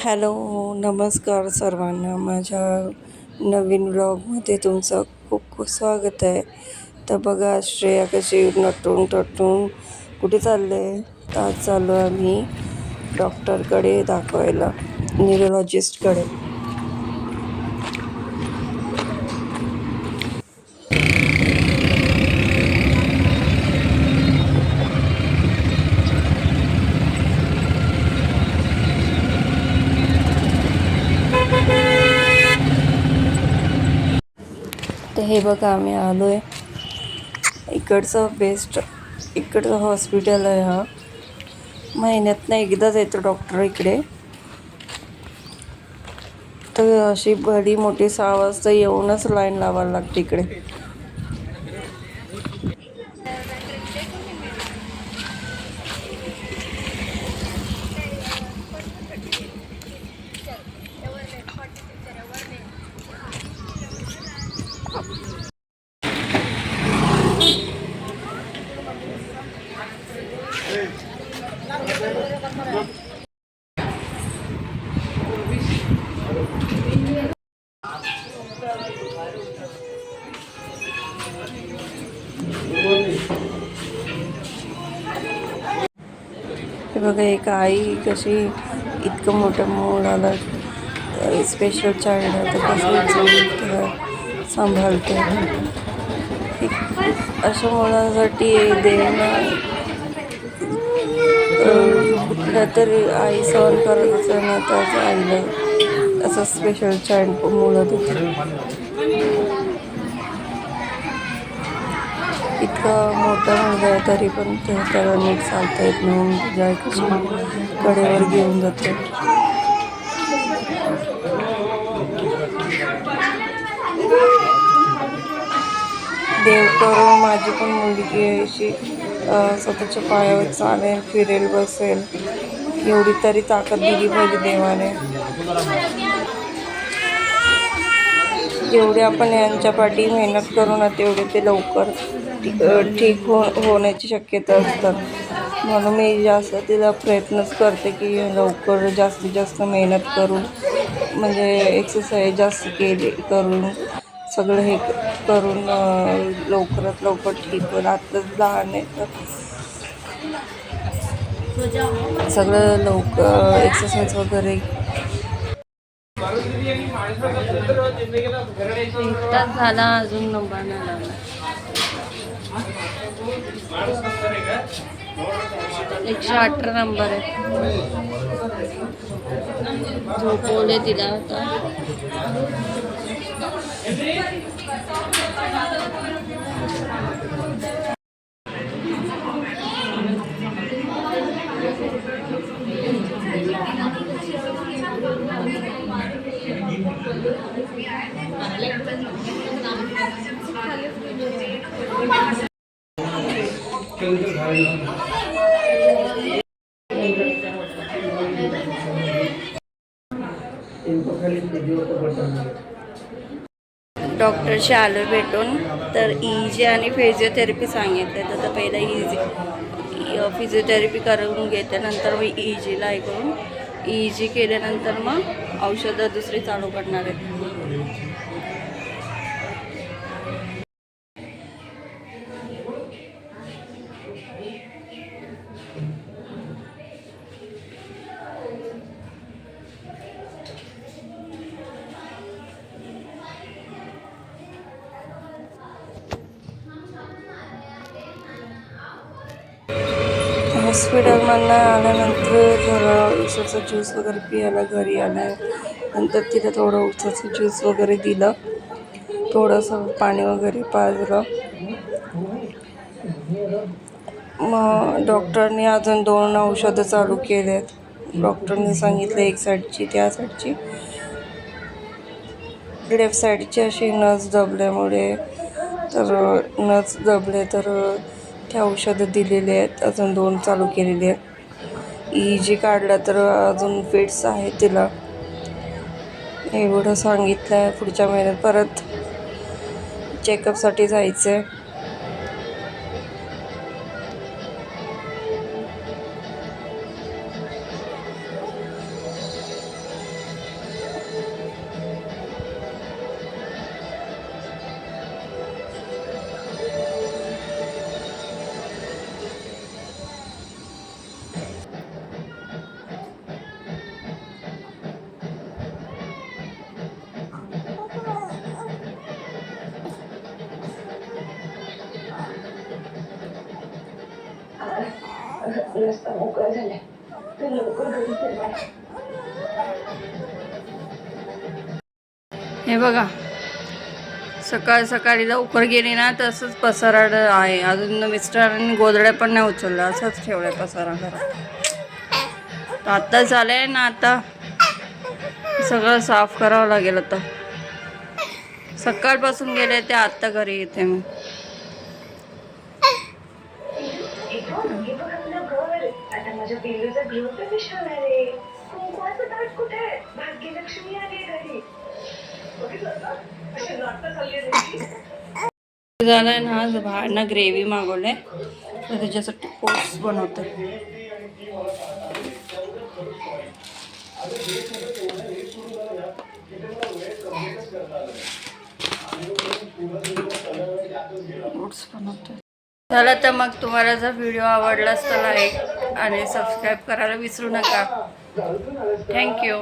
Hello, नमस्कार सर्वांना. माझ्या नवीन व्लॉगमध्ये तुमचं खूप खूप स्वागत आहे. तर बघा, श्रेया कशी नटून टटून कुठे चालले. तर आज चाललो आम्ही डॉक्टरकडे दाखवायला, न्यूरोलॉजिस्टकडे. तर हे बघा, आम्ही आलो आहे. इकडचं हॉस्पिटल आहे. हा महिन्यातनं एकदाच येतो डॉक्टर इकडे. तर अशी बडी मोठी 6 वाजता येऊनच लाईन लावायला लागते इकडे. हे बघा, एक आई कशी इतकं मोठं मुलाला, स्पेशल चाइल्ड आहे, तर कशी सांभाळते. अशा मुलांसाठी देणं कुठल्या तरी आई सहन करत असेल ना, त्याच आईला असं स्पेशल चाइल्ड मुलं देते. इतका मोठा मुलगा आहे तरी पण त्याला नीट चालता येत नाही. जाय कशी कडेवर घेऊन जाते. देव करो माझी पण मुलगी अशी स्वतःच्या पायावर चालेल, फिरेल, बसेल, एवढी तरी ताकद दिली पाहिजे देवाने. जेवढे आपण यांच्या पाठी मेहनत करू ना, तेवढे ते लवकर ठीक होण्याची शक्यता असतात. म्हणून मी जास्त तिला प्रयत्नच करते की लवकर जास्तीत जास्त मेहनत करून, म्हणजे एक्सरसाइज जास्त करून, सगळं हे करून लवकरात लवकर ठीक होईल. आत्ताच लहान आहे तर सगळं लवकर एक्सरसाइज वगैरे. तास झाला, अजून नंबर नाही लागला. 118 नंबर आहे. झोपवले तिला आता. डॉक्टरशी आलो भेटून. तर EG आणि फिजिओथेरपी सांगितले. तर पहिला फिजिओथेरपी करून घेते, नंतर मग EGला हे करून EG केल्यानंतर मग औषधं दुसरी चालू करणार आहेत. हॉस्पिटलमधून आल्यानंतर जरा उसाचा ज्यूस वगैरे पियाला घरी आलं. नंतर तिला थोडं उसाचं ज्यूस वगैरे दिलं, थोडंसं पाणी वगैरे पाजलं. मग डॉक्टरने अजून 2 औषधं चालू केलेत. डॉक्टरने सांगितलं एक साईडची, त्या साईडची, लेफ्ट साईडची अशी नस दबल्यामुळे, तर नस दबले तर ते औषधं दिलेले आहेत. अजून 2 चालू केलेले आहेत. EG काढला तर अजून फिट्स आहे तिला. एवढं सांगितलं आहे. पुढच्या महिन्यात परत चेकअपसाठी जायचं आहे. रस्ता मोकळा झालाय तर लवकर घरी चल. हे बघा, सकाळ सकाळी लवकर गेली ना तसंच पसारा आहे. अजून मिस्टरांनी गोधड्या पण नाही उचलल्या, असंच ठेवलंय पसारा घरात. आता झालंय ना, आता सगळं साफ करावं लागेल. आता सकाळपासून गेले ते आत्ता घरी येते मी. आता माझ्या पिल्लूचा गृहप्रवेश होणार आहे. कुंकवाचं ताट कुठे? भाग्यलक्ष्मी आली घरी. झालंय ना, आज बाहेरनं ग्रेव्ही मागवले तर त्याच्यासाठी ओट्स बनवते. ओट्स बनवते. झालं तर मग तुम्हाला जर व्हिडिओ आवडलाच तर लाईक आणि सबस्क्राईब करायला विसरू नका. थँक्यू.